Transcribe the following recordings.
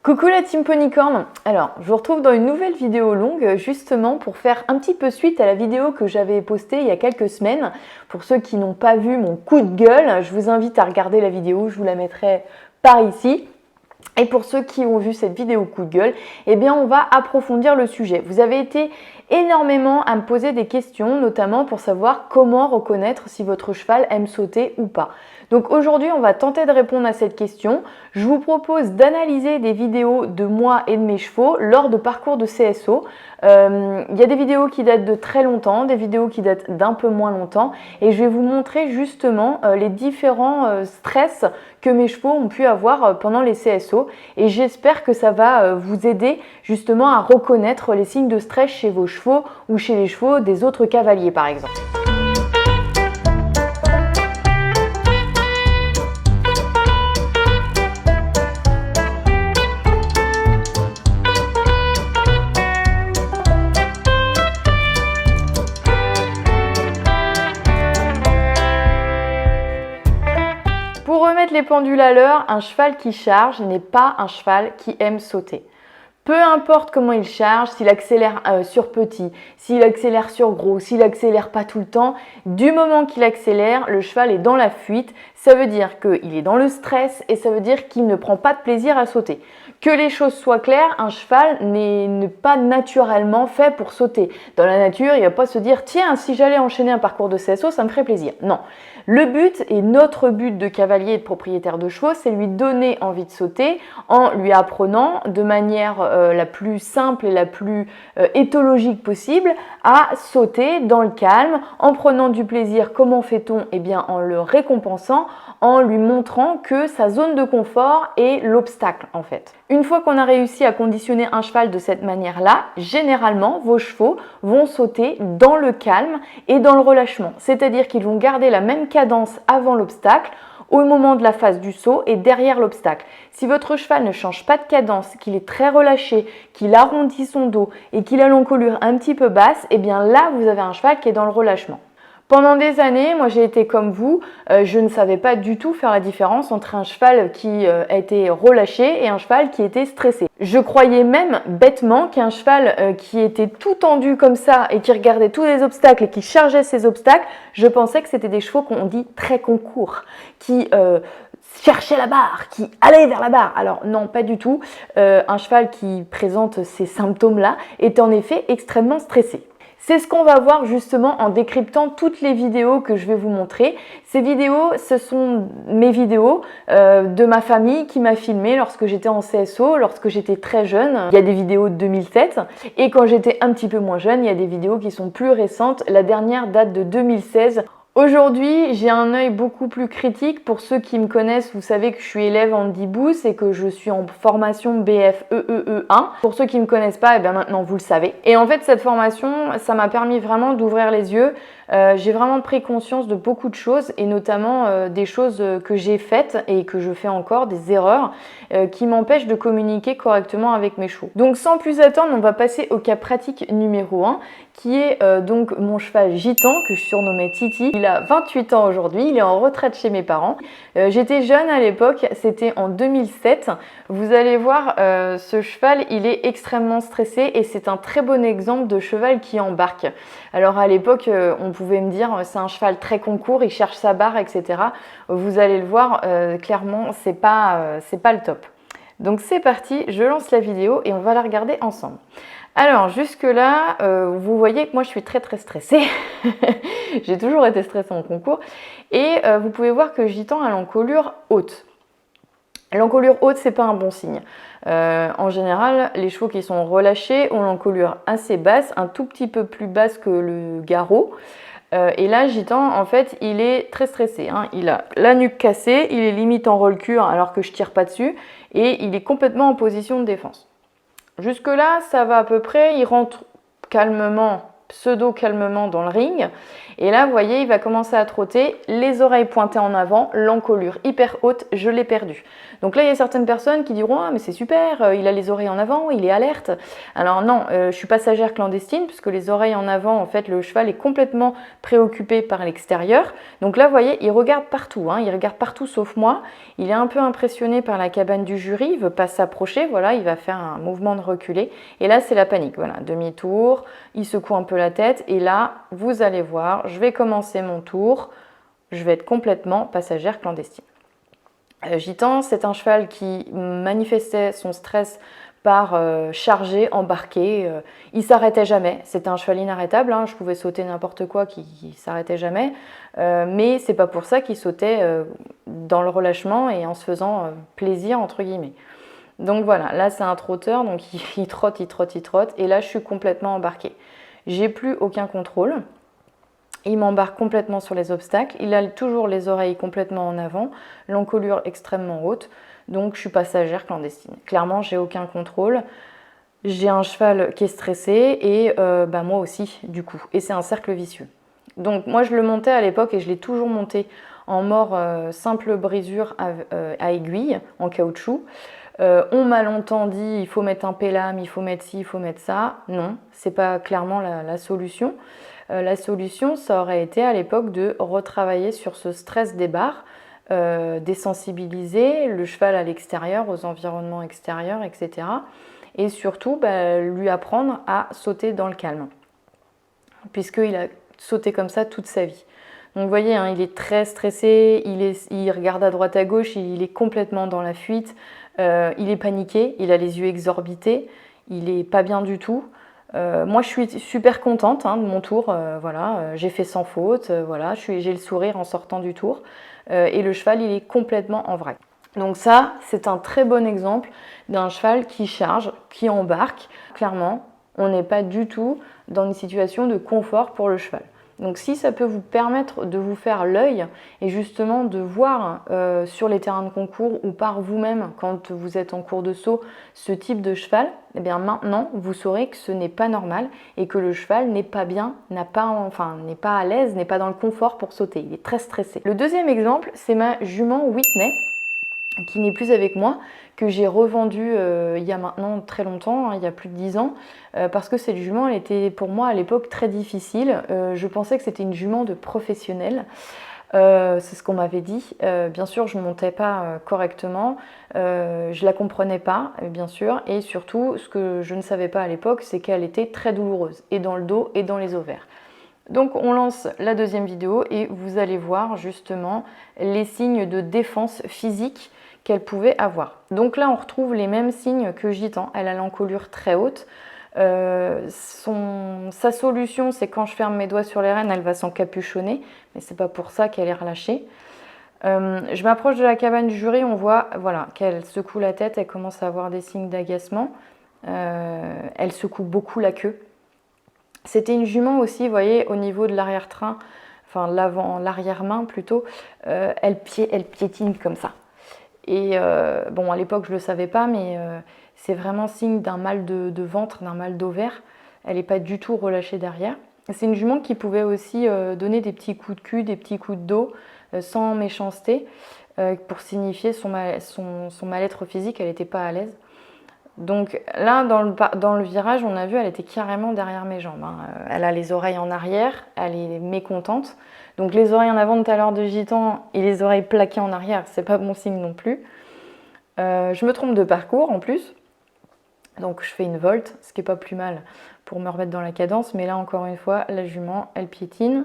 Coucou la team Ponycorn. Alors, je vous retrouve dans une nouvelle vidéo longue justement pour faire un petit peu suite à la vidéo que j'avais postée il y a quelques semaines. Pour ceux qui n'ont pas vu mon coup de gueule, je vous invite à regarder la vidéo, je vous la mettrai par ici. Et pour ceux qui ont vu cette vidéo coup de gueule, eh bien on va approfondir le sujet. Vous avez été énormément à me poser des questions, notamment pour savoir comment reconnaître si votre cheval aime sauter ou pas. Donc aujourd'hui, on va tenter de répondre à cette question. Je vous propose d'analyser des vidéos de moi et de mes chevaux lors de parcours de CSO. Il y a des vidéos qui datent de très longtemps, des vidéos qui datent d'un peu moins longtemps et je vais vous montrer justement les différents stress que mes chevaux ont pu avoir pendant les CSO et j'espère que ça va vous aider justement à reconnaître les signes de stress chez vos chevaux ou chez les chevaux des autres cavaliers par exemple. Pour remettre les pendules à l'heure, un cheval qui charge n'est pas un cheval qui aime sauter. Peu importe comment il charge, s'il accélère sur petit, s'il accélère sur gros, s'il accélère pas tout le temps, du moment qu'il accélère, le cheval est dans la fuite. Ça veut dire qu'il est dans le stress et ça veut dire qu'il ne prend pas de plaisir à sauter. Que les choses soient claires, un cheval n'est pas naturellement fait pour sauter. Dans la nature, il ne va pas se dire « Tiens, si j'allais enchaîner un parcours de CSO, ça me ferait plaisir ». Non. Le but et notre but de cavalier et de propriétaire de chevaux, c'est lui donner envie de sauter en lui apprenant de manière la plus simple et la plus éthologique possible à sauter dans le calme, en prenant du plaisir. Comment fait-on? Eh bien, en le récompensant, en lui montrant que sa zone de confort est l'obstacle en fait. Une fois qu'on a réussi à conditionner un cheval de cette manière-là, généralement, vos chevaux vont sauter dans le calme et dans le relâchement. C'est-à-dire qu'ils vont garder la même cadence avant l'obstacle, au moment de la phase du saut et derrière l'obstacle. Si votre cheval ne change pas de cadence, qu'il est très relâché, qu'il arrondit son dos et qu'il a l'encolure un petit peu basse, eh bien là, vous avez un cheval qui est dans le relâchement. Pendant des années, moi j'ai été comme vous, je ne savais pas du tout faire la différence entre un cheval qui était relâché et un cheval qui était stressé. Je croyais même bêtement qu'un cheval qui était tout tendu comme ça et qui regardait tous les obstacles et qui chargeait ses obstacles, je pensais que c'était des chevaux qu'on dit très concours, qui cherchait la barre, qui allait vers la barre. Alors non, pas du tout. Un cheval qui présente ces symptômes-là est en effet extrêmement stressé. C'est ce qu'on va voir justement en décryptant toutes les vidéos que je vais vous montrer. Ces vidéos, ce sont mes vidéos de ma famille qui m'a filmé lorsque j'étais en CSO, lorsque j'étais très jeune. Il y a des vidéos de 2007 et quand j'étais un petit peu moins jeune, il y a des vidéos qui sont plus récentes. La dernière date de 2016. Aujourd'hui, j'ai un œil beaucoup plus critique. Pour ceux qui me connaissent, vous savez que je suis élève en Handiboost et que je suis en formation BFEEE1. Pour ceux qui ne me connaissent pas, eh bien maintenant vous le savez. Et en fait, cette formation, ça m'a permis vraiment d'ouvrir les yeux. J'ai vraiment pris conscience de beaucoup de choses et notamment des choses que j'ai faites et que je fais encore, des erreurs qui m'empêchent de communiquer correctement avec mes chevaux. Donc sans plus attendre, on va passer au cas pratique numéro 1 qui est donc mon cheval Gitan que je surnommais Titi. Il a 28 ans aujourd'hui, il est en retraite chez mes parents. J'étais jeune à l'époque, c'était en 2007. Vous allez voir, ce cheval, il est extrêmement stressé et c'est un très bon exemple de cheval qui embarque. Alors à l'époque, on pouvait me dire c'est un cheval très concours, il cherche sa barre, etc. Vous allez le voir, clairement, c'est pas le top. Donc c'est parti, je lance la vidéo et on va la regarder ensemble. Alors jusque là, vous voyez que moi je suis très stressée. J'ai toujours été stressée en concours. Et vous pouvez voir que Gitan a l'encolure haute. L'encolure haute, c'est pas un bon signe. En général, les chevaux qui sont relâchés ont l'encolure assez basse, un tout petit peu plus basse que le garrot. Et là, Gitan, en fait, il est très stressé. Hein. Il a la nuque cassée, il est limite en roll-cure alors que je tire pas dessus et il est complètement en position de défense. Jusque là, ça va à peu près, il rentre calmement pseudo calmement dans le ring. Et là, vous voyez, il va commencer à trotter, les oreilles pointées en avant, l'encolure hyper haute, je l'ai perdu. Donc là, il y a certaines personnes qui diront « Ah, mais c'est super, il a les oreilles en avant, il est alerte ». Alors non, je suis passagère clandestine, puisque les oreilles en avant, en fait, le cheval est complètement préoccupé par l'extérieur. Donc là, vous voyez, il regarde partout, hein, il regarde partout sauf moi. Il est un peu impressionné par la cabane du jury, il ne veut pas s'approcher, voilà, il va faire un mouvement de reculer. Et là, c'est la panique, voilà, demi-tour, il secoue un peu la tête. Et là, vous allez voir, je vais commencer mon tour, je vais être complètement passagère clandestine. Gitan, c'est un cheval qui manifestait son stress par charger, embarquer. Il s'arrêtait jamais. C'était un cheval inarrêtable. Hein, je pouvais sauter n'importe quoi qui s'arrêtait jamais. Mais c'est pas pour ça qu'il sautait dans le relâchement et en se faisant plaisir entre guillemets. Donc voilà, là c'est un trotteur, donc il trotte, il trotte, il trotte. Et là je suis complètement embarquée. J'ai plus aucun contrôle. Il m'embarque complètement sur les obstacles. Il a toujours les oreilles complètement en avant, l'encolure extrêmement haute. Donc, je suis passagère clandestine. Clairement, j'ai aucun contrôle. J'ai un cheval qui est stressé et moi aussi, du coup. Et c'est un cercle vicieux. Donc, moi, je le montais à l'époque et je l'ai toujours monté en mort simple brisure à aiguille, en caoutchouc. On m'a longtemps dit il faut mettre un pélame, il faut mettre ci, il faut mettre ça. Non, c'est pas clairement la solution. La solution, ça aurait été à l'époque de retravailler sur ce stress des barres, désensibiliser le cheval à l'extérieur, aux environnements extérieurs, etc. Et surtout, lui apprendre à sauter dans le calme, puisqu'il a sauté comme ça toute sa vie. Donc vous voyez, hein, il est très stressé, il regarde à droite à gauche, il est complètement dans la fuite, il est paniqué, il a les yeux exorbités, il n'est pas bien du tout. Moi, je suis super contente de mon tour. Voilà, j'ai fait sans faute. Voilà, j'ai le sourire en sortant du tour. Et le cheval, il est complètement en vrac. Donc ça, c'est un très bon exemple d'un cheval qui charge, qui embarque. Clairement, on n'est pas du tout dans une situation de confort pour le cheval. Donc si ça peut vous permettre de vous faire l'œil et justement de voir sur les terrains de concours ou par vous-même quand vous êtes en cours de saut ce type de cheval, eh bien maintenant vous saurez que ce n'est pas normal et que le cheval n'est pas bien, n'est pas à l'aise, n'est pas dans le confort pour sauter, il est très stressé. Le deuxième exemple, c'est ma jument Whitney qui n'est plus avec moi, que j'ai revendue il y a maintenant très longtemps, hein, il y a plus de 10 ans, parce que cette jument, elle était pour moi à l'époque très difficile. Je pensais que c'était une jument de professionnel. C'est ce qu'on m'avait dit. Bien sûr, je ne montais pas correctement, je la comprenais pas, bien sûr, et surtout, ce que je ne savais pas à l'époque, c'est qu'elle était très douloureuse, et dans le dos et dans les ovaires. Donc on lance la deuxième vidéo et vous allez voir justement les signes de défense physique qu'elle pouvait avoir. Donc là on retrouve les mêmes signes que Gitan, elle a l'encolure très haute. Sa solution, c'est quand je ferme mes doigts sur les rênes, elle va s'encapuchonner, mais c'est pas pour ça qu'elle est relâchée. Je m'approche de la cabane du jury, on voit voilà, qu'elle secoue la tête, elle commence à avoir des signes d'agacement. Elle secoue beaucoup la queue. C'était une jument aussi, vous voyez, au niveau de l'arrière-train, enfin l'arrière-main plutôt, elle piétine comme ça. Et bon, à l'époque, je ne le savais pas, mais c'est vraiment signe d'un mal de ventre, d'un mal d'ovaire. Elle n'est pas du tout relâchée derrière. C'est une jument qui pouvait aussi donner des petits coups de cul, des petits coups de dos, sans méchanceté, pour signifier son mal-être physique, elle n'était pas à l'aise. Donc là, dans le virage, on a vu, elle était carrément derrière mes jambes. Hein. Elle a les oreilles en arrière, elle est mécontente. Donc les oreilles en avant tout à l'heure de Gitan et les oreilles plaquées en arrière, c'est pas bon signe non plus. Je me trompe de parcours en plus. Donc je fais une volte, ce qui n'est pas plus mal pour me remettre dans la cadence. Mais là, encore une fois, la jument, elle piétine.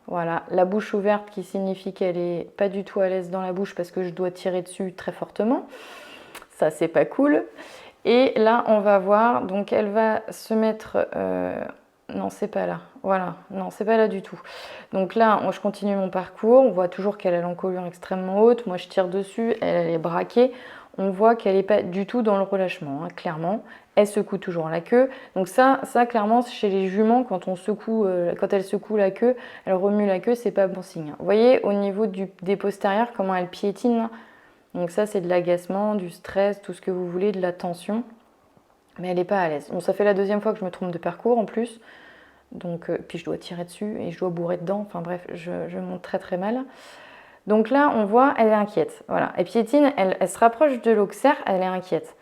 Voilà, la bouche ouverte qui signifie qu'elle n'est pas du tout à l'aise dans la bouche parce que je dois tirer dessus très fortement. Ça, c'est pas cool. Et là, on va voir, donc elle va se mettre... non, c'est pas là. Voilà, non, c'est pas là du tout. Donc là, je continue mon parcours. On voit toujours qu'elle a l'encolure extrêmement haute. Moi, je tire dessus. Elle est braquée. On voit qu'elle n'est pas du tout dans le relâchement, hein, clairement. Elle secoue toujours la queue. Donc ça clairement, chez les juments, quand elle secoue la queue, elle remue la queue, c'est pas bon signe. Vous voyez, au niveau des postérieurs, comment elle piétine. Donc ça, c'est de l'agacement, du stress, tout ce que vous voulez, de la tension. mais elle n'est pas à l'aise. Bon, ça fait la deuxième fois que je me trompe de parcours en plus. Donc, puis je dois tirer dessus et je dois bourrer dedans. Enfin bref, je monte très très mal. Donc là, on voit, elle est inquiète. Voilà. Et Piétine, elle se rapproche de l'auxerre, elle est inquiète.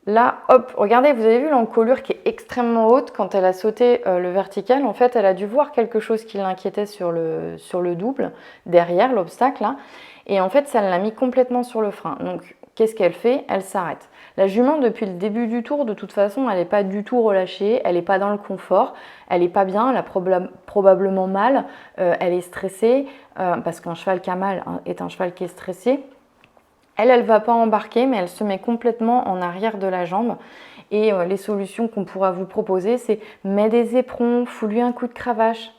Là, hop, regardez, vous avez vu l'encolure qui est extrêmement haute quand elle a sauté le vertical. En fait, elle a dû voir quelque chose qui l'inquiétait sur le double, derrière l'obstacle là. Et en fait, ça l'a mis complètement sur le frein. Donc, qu'est-ce qu'elle fait? Elle s'arrête. La jument, depuis le début du tour, de toute façon, elle n'est pas du tout relâchée, elle n'est pas dans le confort, elle n'est pas bien, elle a probablement mal, elle est stressée, parce qu'un cheval qui a mal est un cheval qui est stressé. Elle ne va pas embarquer, mais elle se met complètement en arrière de la jambe. Et les solutions qu'on pourra vous proposer, c'est mets des éperons, fous-lui un coup de cravache.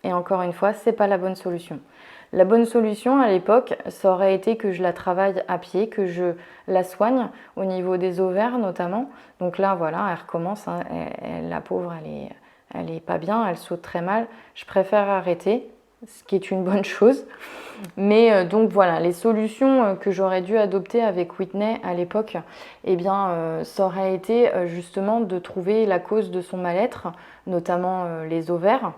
Et encore une fois, ce n'est pas la bonne solution. La bonne solution à l'époque, ça aurait été que je la travaille à pied, que je la soigne au niveau des ovaires notamment. Donc là, voilà, elle recommence. Hein, la pauvre, elle est pas bien, elle saute très mal. Je préfère arrêter, ce qui est une bonne chose. Mais donc voilà, les solutions que j'aurais dû adopter avec Whitney à l'époque, eh bien, ça aurait été justement de trouver la cause de son mal-être, notamment les ovaires.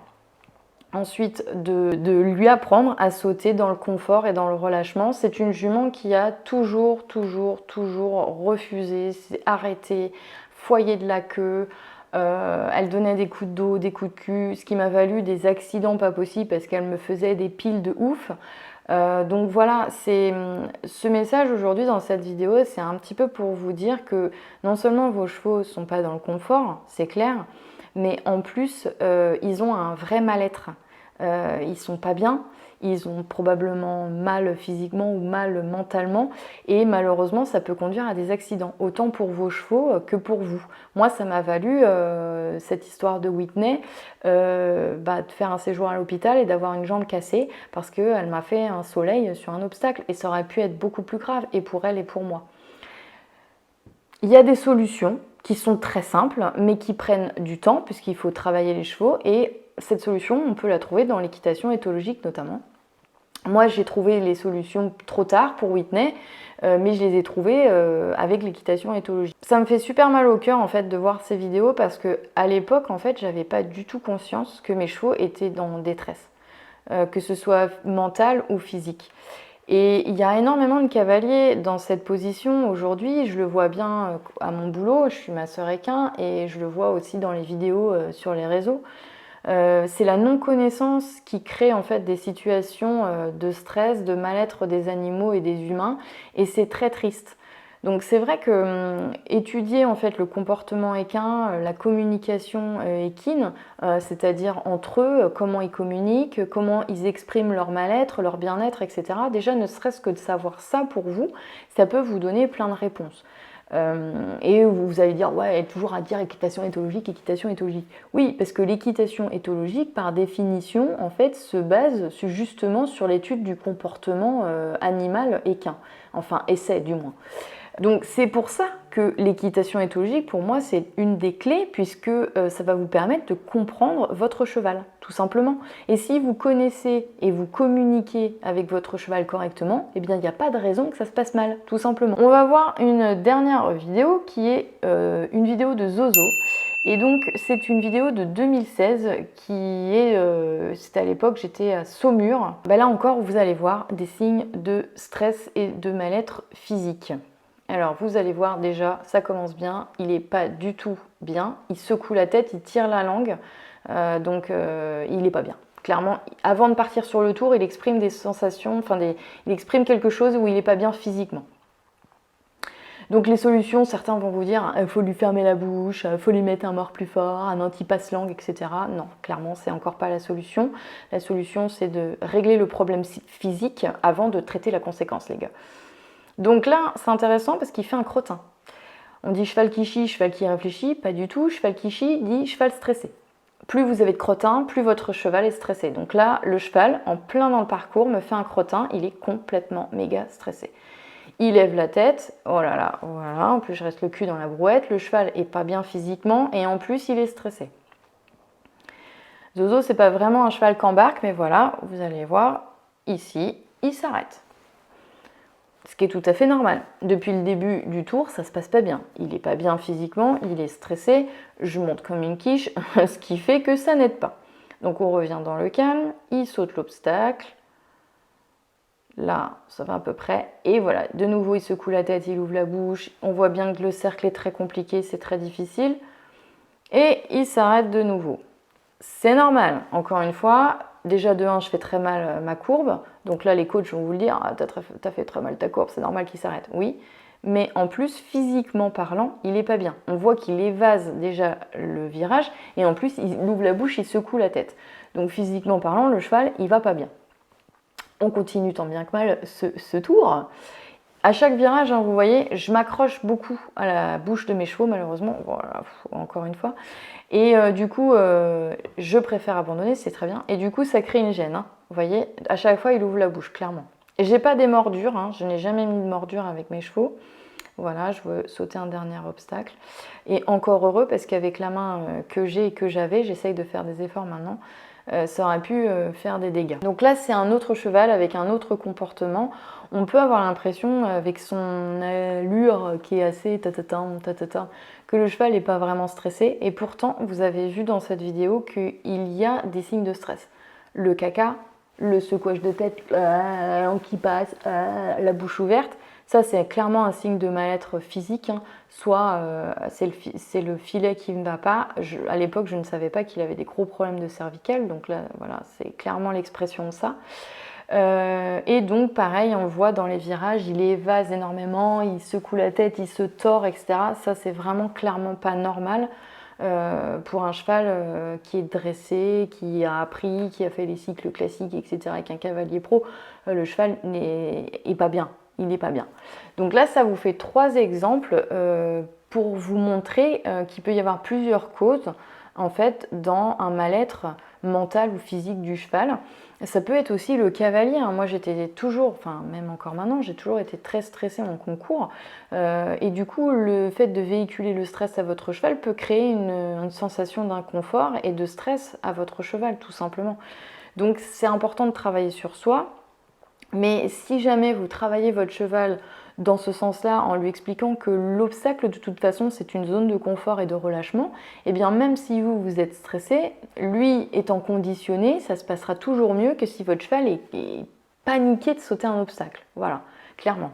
Ensuite, de lui apprendre à sauter dans le confort et dans le relâchement. C'est une jument qui a toujours refusé, s'est arrêtée, foyer de la queue. Elle donnait des coups de dos, des coups de cul, ce qui m'a valu des accidents pas possibles parce qu'elle me faisait des piles de ouf. Donc voilà, ce message aujourd'hui dans cette vidéo, c'est un petit peu pour vous dire que non seulement vos chevaux ne sont pas dans le confort, c'est clair, mais en plus, ils ont un vrai mal-être. Ils sont pas bien, ils ont probablement mal physiquement ou mal mentalement et malheureusement ça peut conduire à des accidents, autant pour vos chevaux que pour vous. Moi ça m'a valu cette histoire de Whitney, de faire un séjour à l'hôpital et d'avoir une jambe cassée parce qu'elle m'a fait un soleil sur un obstacle et ça aurait pu être beaucoup plus grave et pour elle et pour moi. Il y a des solutions qui sont très simples mais qui prennent du temps puisqu'il faut travailler les chevaux et cette solution, on peut la trouver dans l'équitation éthologique notamment. Moi, j'ai trouvé les solutions trop tard pour Whitney, mais je les ai trouvées avec l'équitation éthologique. Ça me fait super mal au cœur en fait de voir ces vidéos parce que à l'époque, en fait, j'avais pas du tout conscience que mes chevaux étaient dans détresse, que ce soit mentale ou physique. Et il y a énormément de cavaliers dans cette position aujourd'hui. Je le vois bien à mon boulot, je suis ma sœur équin et je le vois aussi dans les vidéos sur les réseaux. C'est la non-connaissance qui crée en fait des situations de stress, de mal-être des animaux et des humains et c'est très triste. Donc c'est vrai que étudier en fait le comportement équin, la communication équine, c'est-à-dire entre eux, comment ils communiquent, comment ils expriment leur mal-être, leur bien-être, etc. Déjà ne serait-ce que de savoir ça pour vous, ça peut vous donner plein de réponses. Et vous allez dire, ouais, elle est toujours à dire équitation éthologique, équitation éthologique. Oui, parce que l'équitation éthologique, par définition, en fait, se base justement sur l'étude du comportement animal équin. Enfin, essaie du moins. Donc c'est pour ça que l'équitation éthologique, pour moi, c'est une des clés puisque ça va vous permettre de comprendre votre cheval, tout simplement. Et si vous connaissez et vous communiquez avec votre cheval correctement, eh bien, il n'y a pas de raison que ça se passe mal, tout simplement. On va voir une dernière vidéo qui est une vidéo de Zozo. Et donc, c'est une vidéo de 2016 qui est, c'était à l'époque, j'étais à Saumur. Ben là encore, vous allez voir des signes de stress et de mal-être physique. Alors vous allez voir déjà, ça commence bien, il n'est pas du tout bien, il secoue la tête, il tire la langue, donc il n'est pas bien. Clairement, avant de partir sur le tour, il exprime des sensations, il exprime quelque chose où il n'est pas bien physiquement. Donc les solutions, certains vont vous dire, il faut lui fermer la bouche, il faut lui mettre un mort plus fort, un anti-passe-langue, etc. Non, clairement, c'est encore pas la solution. La solution, c'est de régler le problème physique avant de traiter la conséquence, les gars. Donc là, c'est intéressant parce qu'il fait un crottin. On dit cheval qui chie, cheval qui réfléchit, pas du tout. Cheval qui chie dit cheval stressé. Plus vous avez de crottin, plus votre cheval est stressé. Donc là, le cheval, en plein dans le parcours, me fait un crottin, il est complètement méga stressé. Il lève la tête, oh là là, voilà, en plus je reste le cul dans la brouette, le cheval est pas bien physiquement et en plus il est stressé. Zozo, c'est pas vraiment un cheval qu'embarque, mais voilà, vous allez voir, ici, il s'arrête. Ce qui est tout à fait normal. Depuis le début du tour, ça se passe pas bien. Il n'est pas bien physiquement, il est stressé, je monte comme une quiche, ce qui fait que ça n'aide pas. Donc on revient dans le calme, il saute l'obstacle. Là, ça va à peu près. Et voilà, de nouveau, il secoue la tête, il ouvre la bouche. On voit bien que le cercle est très compliqué, c'est très difficile. Et il s'arrête de nouveau. C'est normal, encore une fois. Déjà, de 1, je fais très mal ma courbe. Donc là, les coachs vont vous le dire, ah, t'as fait très mal ta courbe, c'est normal qu'il s'arrête. Oui, mais en plus, physiquement parlant, il n'est pas bien. On voit qu'il évase déjà le virage et en plus, il ouvre la bouche, il secoue la tête. Donc physiquement parlant, le cheval, il va pas bien. On continue tant bien que mal ce tour. À chaque virage, hein, vous voyez, je m'accroche beaucoup à la bouche de mes chevaux, malheureusement, voilà, encore une fois. Et du coup, je préfère abandonner, c'est très bien. Et du coup, ça crée une gêne. Hein. Vous voyez, à chaque fois, il ouvre la bouche, clairement. Et j'ai pas des mordures, hein, je n'ai jamais mis de mordure avec mes chevaux. Voilà, je veux sauter un dernier obstacle. Et encore heureux, parce qu'avec la main que j'ai et que j'avais, j'essaye de faire des efforts maintenant. Ça aurait pu faire des dégâts. Donc là, c'est un autre cheval avec un autre comportement. On peut avoir l'impression, avec son allure qui est assez tatata, que le cheval n'est pas vraiment stressé. Et pourtant, vous avez vu dans cette vidéo qu'il y a des signes de stress. Le caca, le secouage de tête qui passe, la bouche ouverte. Ça, c'est clairement un signe de mal-être physique. Hein. Soit c'est le filet qui ne va pas. À l'époque, je ne savais pas qu'il avait des gros problèmes de cervicales. Donc là, voilà, c'est clairement l'expression de ça. Et donc, pareil, on voit dans les virages, il évase énormément, il secoue la tête, il se tord, etc. Ça, c'est vraiment clairement pas normal. Pour un cheval qui est dressé, qui a appris, qui a fait les cycles classiques, etc. avec un cavalier pro, le cheval n'est pas bien. Il n'est pas bien. Donc là, ça vous fait 3 exemples pour vous montrer qu'il peut y avoir plusieurs causes en fait dans un mal-être mental ou physique du cheval. Ça peut être aussi le cavalier. Hein. Moi, j'étais toujours, enfin même encore maintenant, j'ai toujours été très stressée en concours. Et du coup, le fait de véhiculer le stress à votre cheval peut créer une sensation d'inconfort et de stress à votre cheval, tout simplement. Donc, c'est important de travailler sur soi. Mais si jamais vous travaillez votre cheval dans ce sens-là, en lui expliquant que l'obstacle, de toute façon, c'est une zone de confort et de relâchement, eh bien même si vous êtes stressé, lui étant conditionné, ça se passera toujours mieux que si votre cheval est paniqué de sauter un obstacle. Voilà, clairement.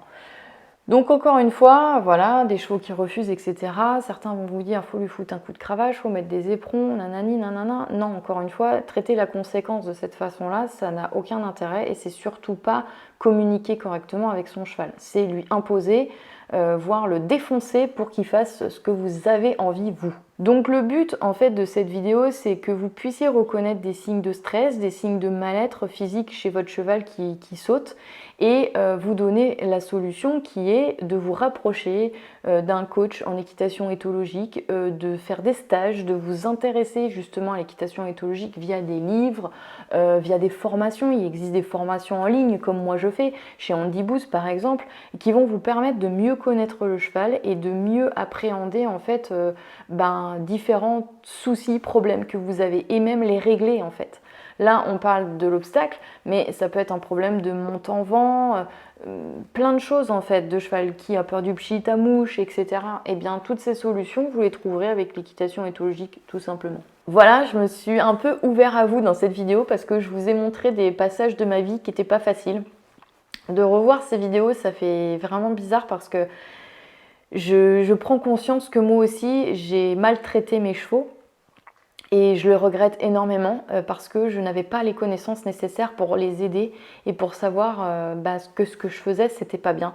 Donc encore une fois, voilà, des chevaux qui refusent, etc. Certains vont vous dire, il faut lui foutre un coup de cravache, il faut mettre des éperons, nanani, nanana. Non, encore une fois, traiter la conséquence de cette façon-là, ça n'a aucun intérêt et c'est surtout pas communiquer correctement avec son cheval. C'est lui imposer, voire le défoncer pour qu'il fasse ce que vous avez envie, vous. Donc le but en fait de cette vidéo, c'est que vous puissiez reconnaître des signes de stress, des signes de mal-être physique chez votre cheval qui saute et vous donner la solution qui est de vous rapprocher d'un coach en équitation éthologique, de faire des stages, de vous intéresser justement à l'équitation éthologique via des livres, via des formations. Il existe des formations en ligne comme moi je fais chez Andy Booth par exemple, qui vont vous permettre de mieux connaître le cheval et de mieux appréhender en fait différents soucis, problèmes que vous avez et même les régler en fait. Là, on parle de l'obstacle, mais ça peut être un problème de monte en vent, plein de choses en fait, de cheval qui a peur du pchit à mouche, etc. Et bien, toutes ces solutions, vous les trouverez avec l'équitation éthologique, tout simplement. Voilà, je me suis un peu ouvert à vous dans cette vidéo parce que je vous ai montré des passages de ma vie qui n'étaient pas faciles. De revoir ces vidéos, ça fait vraiment bizarre parce que je prends conscience que moi aussi, j'ai maltraité mes chevaux. Et je le regrette énormément parce que je n'avais pas les connaissances nécessaires pour les aider et pour savoir que ce que je faisais, c'était pas bien.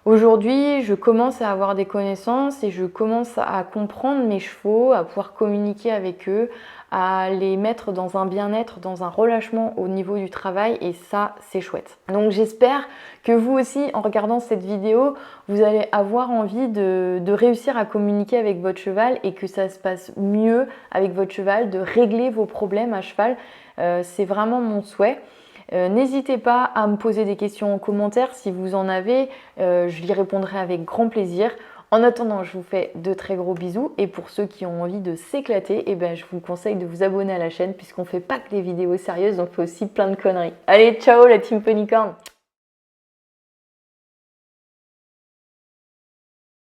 Aujourd'hui, je commence à avoir des connaissances et je commence à comprendre mes chevaux, à pouvoir communiquer avec eux, à les mettre dans un bien-être, dans un relâchement au niveau du travail et ça, c'est chouette. Donc j'espère que vous aussi, en regardant cette vidéo, vous allez avoir envie de réussir à communiquer avec votre cheval et que ça se passe mieux avec votre cheval, de régler vos problèmes à cheval. C'est vraiment mon souhait. N'hésitez pas à me poser des questions en commentaire si vous en avez, je y répondrai avec grand plaisir. En attendant, je vous fais de très gros bisous et pour ceux qui ont envie de s'éclater, je vous conseille de vous abonner à la chaîne puisqu'on fait pas que des vidéos sérieuses, on fait aussi plein de conneries. Allez, ciao la team Ponycorn!